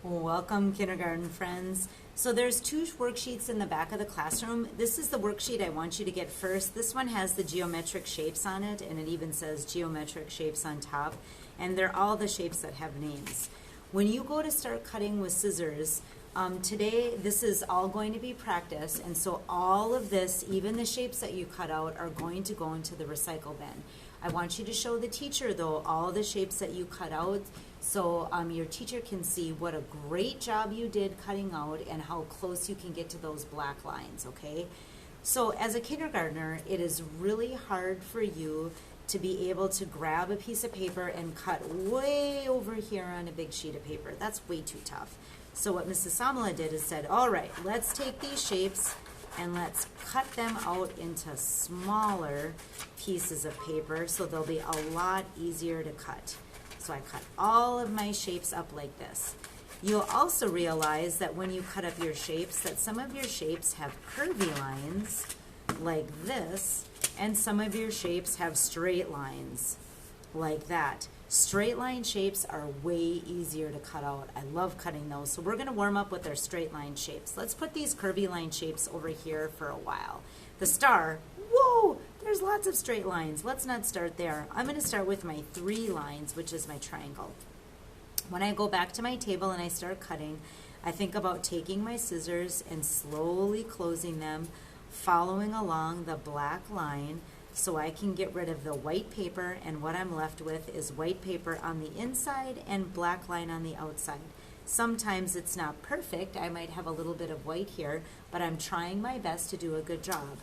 Welcome, kindergarten friends. So there's two worksheets in the back of the classroom. This is the worksheet I want you to get first. This one has the geometric shapes on it, and it even says geometric shapes on top, and they're all the shapes that have names. When you go to start cutting with scissors, today this is all going to be practice, and so all of this, even the shapes that you cut out, are going to go into the recycle bin. I want you to show the teacher, though, all the shapes that you cut out, so your teacher can see what a great job you did cutting out and how close you can get to those black lines, okay? So as a kindergartner, it is really hard for you to be able to grab a piece of paper and cut way over here on a big sheet of paper. That's way too tough. So what Mrs. Samala did is said, all right, let's take these shapes and let's cut them out into smaller pieces of paper so they'll be a lot easier to cut. So I cut all of my shapes up like this. You'll also realize that when you cut up your shapes, that some of your shapes have curvy lines like this, and some of your shapes have straight lines like that. Straight line shapes are way easier to cut out. I love cutting those. So we're going to warm up with our straight line shapes. Let's put these curvy line shapes over here for a while. The star, whoa, there's lots of straight lines. Let's not start there. I'm going to start with my 3 lines, which is my triangle. When I go back to my table and I start cutting, I think about taking my scissors and slowly closing them, following along the black line, so I can get rid of the white paper, and what I'm left with is white paper on the inside and black line on the outside. Sometimes it's not perfect. I might have a little bit of white here, but I'm trying my best to do a good job.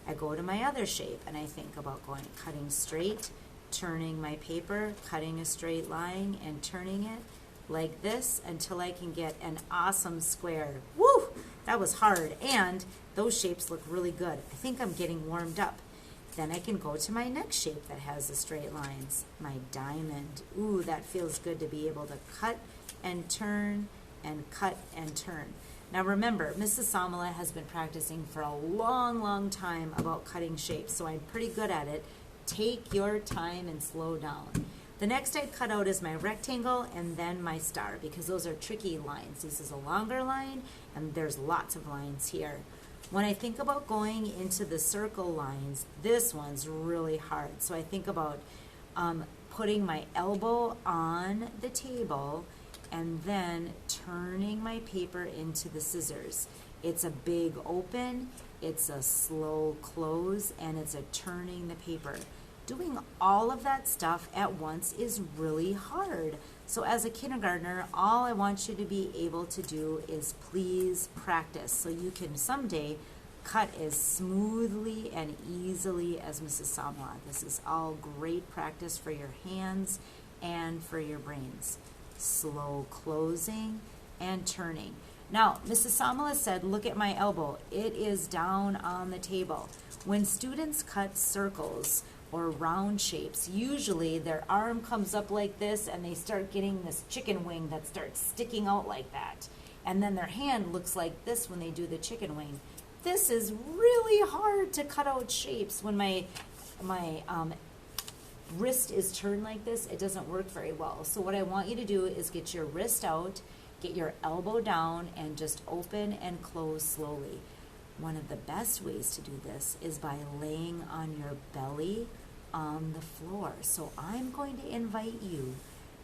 I go to my other shape and I think about cutting straight, turning my paper, cutting a straight line and turning it like this until I can get an awesome square. Woo! That was hard, and those shapes look really good. I think I'm getting warmed up. Then I can go to my next shape that has the straight lines, my diamond. Ooh, that feels good to be able to cut and turn and cut and turn. Now remember, Mrs. Samala has been practicing for a long, long time about cutting shapes, so I'm pretty good at it. Take your time and slow down. The next I cut out is my rectangle and then my star, because those are tricky lines. This is a longer line, and there's lots of lines here. When I think about going into the circle lines, this one's really hard. So I think about putting my elbow on the table and then turning my paper into the scissors. It's a big open, it's a slow close, and it's a turning the paper. Doing all of that stuff at once is really hard. So as a kindergartner, all I want you to be able to do is please practice so you can someday cut as smoothly and easily as Mrs. Samala. This is all great practice for your hands and for your brains. Slow closing and turning. Now, Mrs. Samala said, look at my elbow. It is down on the table. When students cut circles or round shapes, usually their arm comes up like this and they start getting this chicken wing that starts sticking out like that. And then their hand looks like this when they do the chicken wing. This is really hard to cut out shapes. When my wrist is turned like this, it doesn't work very well. So what I want you to do is get your wrist out, get your elbow down, and just open and close slowly. One of the best ways to do this is by laying on your belly on the floor. So I'm going to invite you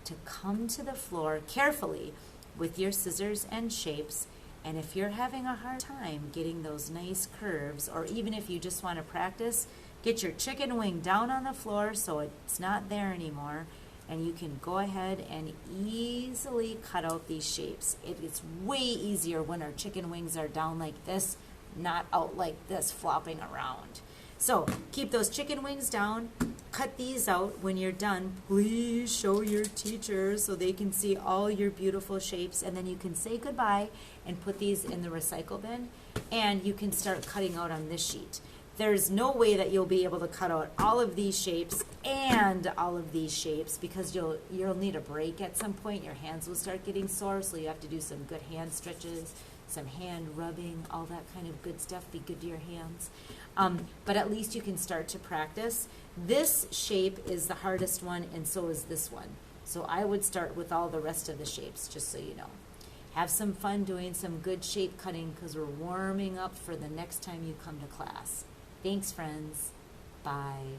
to come to the floor carefully with your scissors and shapes. And if you're having a hard time getting those nice curves, or even if you just want to practice, get your chicken wing down on the floor so it's not there anymore, and you can go ahead and easily cut out these shapes. It is way easier when our chicken wings are down like this, not out like this flopping around. So keep those chicken wings down, cut these out. When you're done, please show your teacher so they can see all your beautiful shapes, and then you can say goodbye and put these in the recycle bin, and you can start cutting out on this sheet. There's no way that you'll be able to cut out all of these shapes and all of these shapes, because you'll need a break at some point. Your hands will start getting sore, so you have to do some good hand stretches, some hand rubbing, all that kind of good stuff. Be good to your hands. But at least you can start to practice. This shape is the hardest one, and so is this one. So I would start with all the rest of the shapes, just so you know. Have some fun doing some good shape cutting because we're warming up for the next time you come to class. Thanks, friends. Bye.